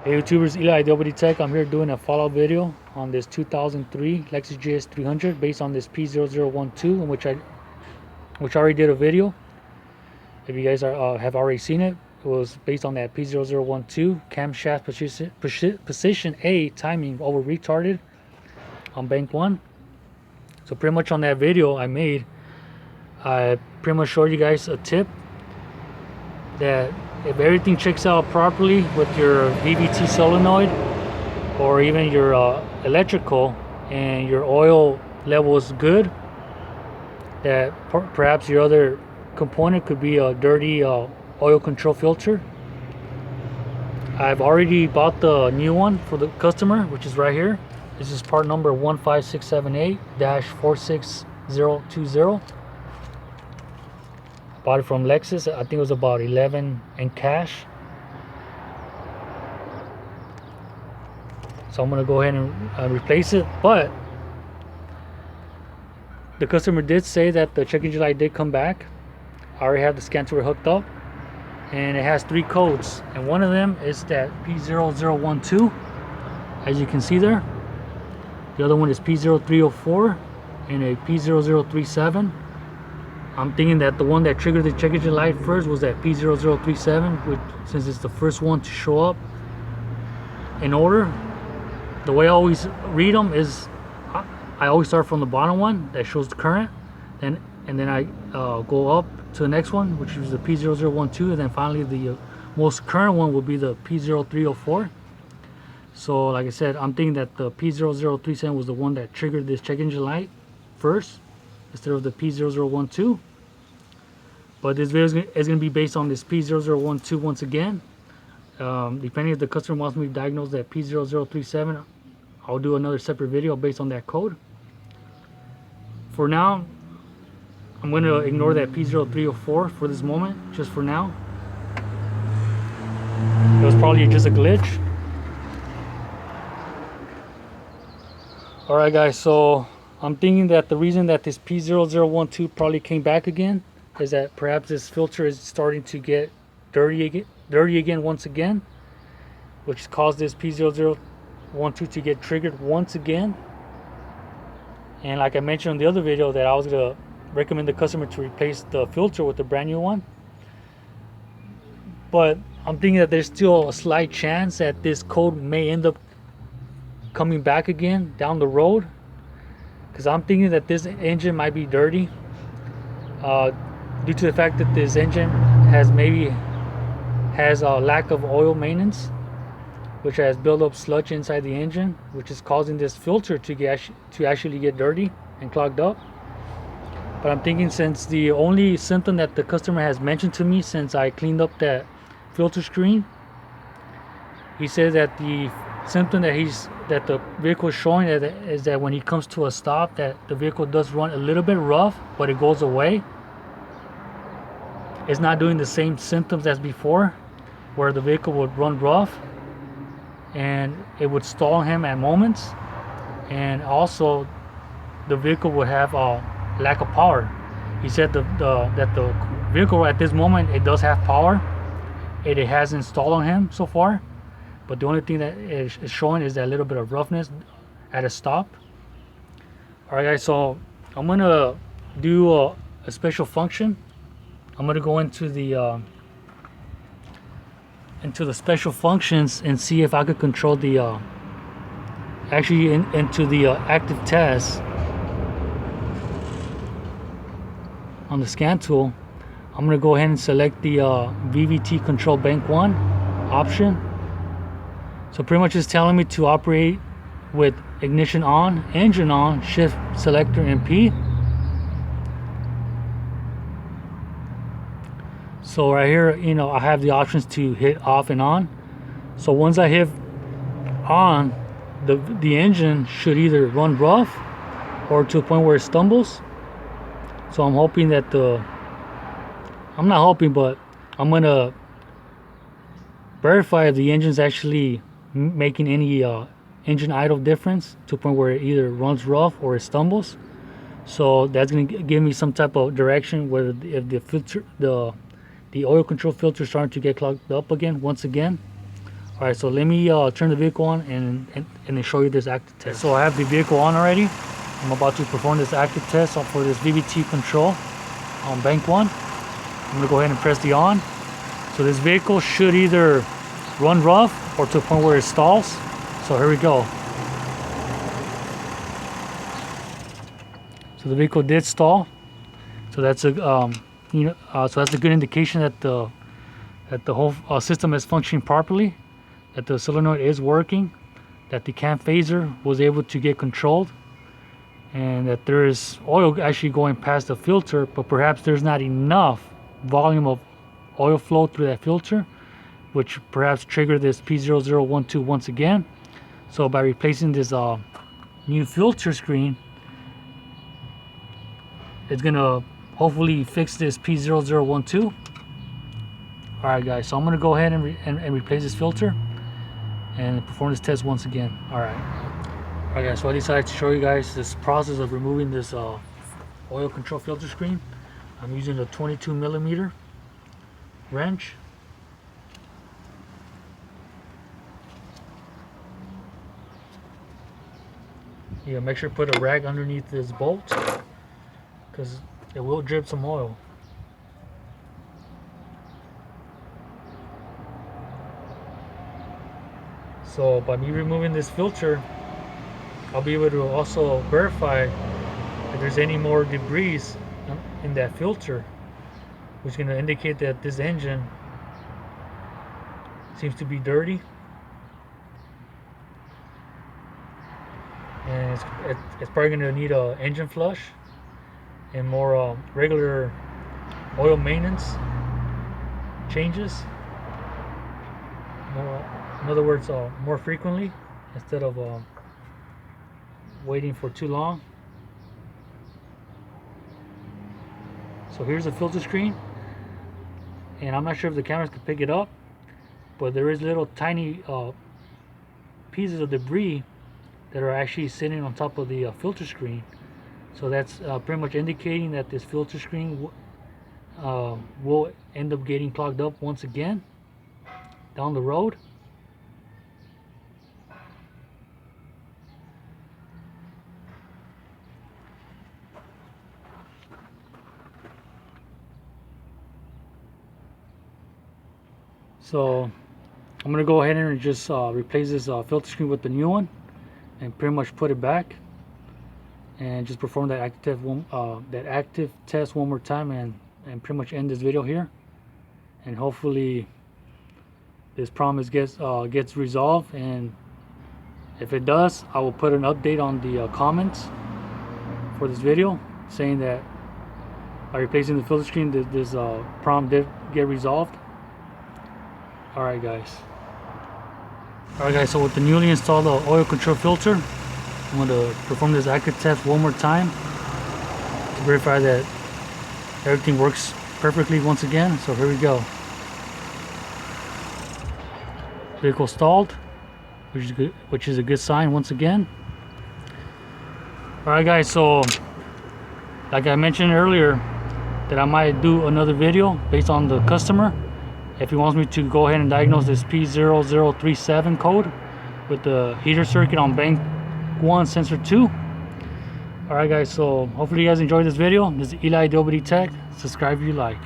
Hey YouTubers, Eli WD Tech. I'm here doing a follow-up video on this 2003 Lexus GS300 based on this P0012, in which I already did a video. If you guys have already seen it, it was based on that P0012 camshaft position A timing over retarded on bank 1. So pretty much on that video I made, I pretty much showed you guys a tip that if everything checks out properly with your VVT solenoid or even your electrical and your oil level is good, that perhaps your other component could be a dirty oil control filter. I've already bought the new one for the customer, which is right here. This is part number 15678-46020. Bought it from Lexus. I think it was about 11 in cash. So I'm gonna go ahead and replace it. But the customer did say that the check engine light did come back. I already have the scan tool hooked up, and it has 3 codes, and one of them is that P0012, as you can see there. The other one is P0304 and a P0037. I'm thinking that the one that triggered the check engine light first was that P0037, which, since it's the first one to show up in order. The way I always read them is I always start from the bottom one that shows the current, and then I go up to the next one, which is the P0012, and then finally the most current one will be the P0304. So like I said, I'm thinking that the P0037 was the one that triggered this check engine light first, instead of the P0012. But this video is going to be based on this P0012 once again. Depending if the customer wants me to diagnose that P0037, I'll do another separate video based on that code. For now, I'm going to ignore that P0304 for this moment, just for now. It was probably just a glitch. Alright guys, so I'm thinking that the reason that this P0012 probably came back again is that perhaps this filter is starting to get dirty again once again, which caused this P0012 to get triggered once again. And like I mentioned in the other video, that I was going to recommend the customer to replace the filter with a brand new one. But I'm thinking that there's still a slight chance that this code may end up coming back again down the road, because I'm thinking that this engine might be dirty due to the fact that this engine has a lack of oil maintenance, which has built up sludge inside the engine, which is causing this filter to actually get dirty and clogged up. But I'm thinking, since the only symptom that the customer has mentioned to me since I cleaned up that filter screen, he said that the symptom that the vehicle is showing is that when he comes to a stop, that the vehicle does run a little bit rough, but it goes away. It's not doing the same symptoms as before, where the vehicle would run rough and it would stall him at moments, and also the vehicle would have a lack of power. He said that the vehicle at this moment, it does have power. It hasn't stalled on him so far, but the only thing that is showing is that little bit of roughness at a stop. Alright guys, so I'm gonna do a special function. I'm gonna go into the special functions and see if I could control the into the active test on the scan tool. I'm gonna go ahead and select the VVT control bank 1 option. So pretty much it's telling me to operate with ignition on, engine on, shift selector and P. So right here, I have the options to hit off and on. So once I hit on, the engine should either run rough or to a point where it stumbles. So I'm hoping that I'm not hoping, but I'm gonna verify if the engine's actually making any engine idle difference to a point where it either runs rough or it stumbles. So that's going to give me some type of direction whether if the filter, the oil control filter is starting to get clogged up again once again, All right, so let me turn the vehicle on and then show you this active test. So I have the vehicle on already. I'm about to perform this active test for this VVT control on bank 1. I'm gonna go ahead and press the on. So this vehicle should either run rough or to a point where it stalls. So here we go. So the vehicle did stall. So that's a so that's a good indication that the whole system is functioning properly, that the solenoid is working, that the cam phaser was able to get controlled, and that there is oil actually going past the filter, but perhaps there's not enough volume of oil flow through that filter, which perhaps triggered this P0012 once again. So by replacing this new filter screen, it's gonna hopefully fix this P0012. Alright guys, so I'm gonna go ahead and replace this filter and perform this test once again. Alright guys, so I decided to show you guys this process of removing this oil control filter screen. I'm using a 22mm wrench. Yeah, make sure to put a rag underneath this bolt, because it will drip some oil. So by me removing this filter, I'll be able to also verify if there's any more debris in that filter, which is going to indicate that this engine seems to be dirty, and it's probably going to need a engine flush and more regular oil maintenance changes. In other words, more frequently instead of waiting for too long. So here's the filter screen, and I'm not sure if the cameras can pick it up, but there is little tiny pieces of debris that are actually sitting on top of the filter screen. So that's pretty much indicating that this filter screen will end up getting clogged up once again down the road. So I'm going to go ahead and just replace this filter screen with the new one and pretty much put it back, and just perform that active test one more time, and pretty much end this video here. And hopefully this problem gets resolved, and if it does, I will put an update on the comments for this video saying that by replacing the filter screen, this problem did get resolved. Alright guys, so with the newly installed oil control filter, I'm going to perform this active test one more time to verify that everything works perfectly once again. So here we go. Vehicle stalled, which is a good sign once again. Alright guys, so like I mentioned earlier, that I might do another video based on the customer if he wants me to go ahead and diagnose this P0037 code with the heater circuit on bank 1 sensor 2. Alright guys, so hopefully you guys enjoyed this video. This is Eli WD Tech. Subscribe if you like.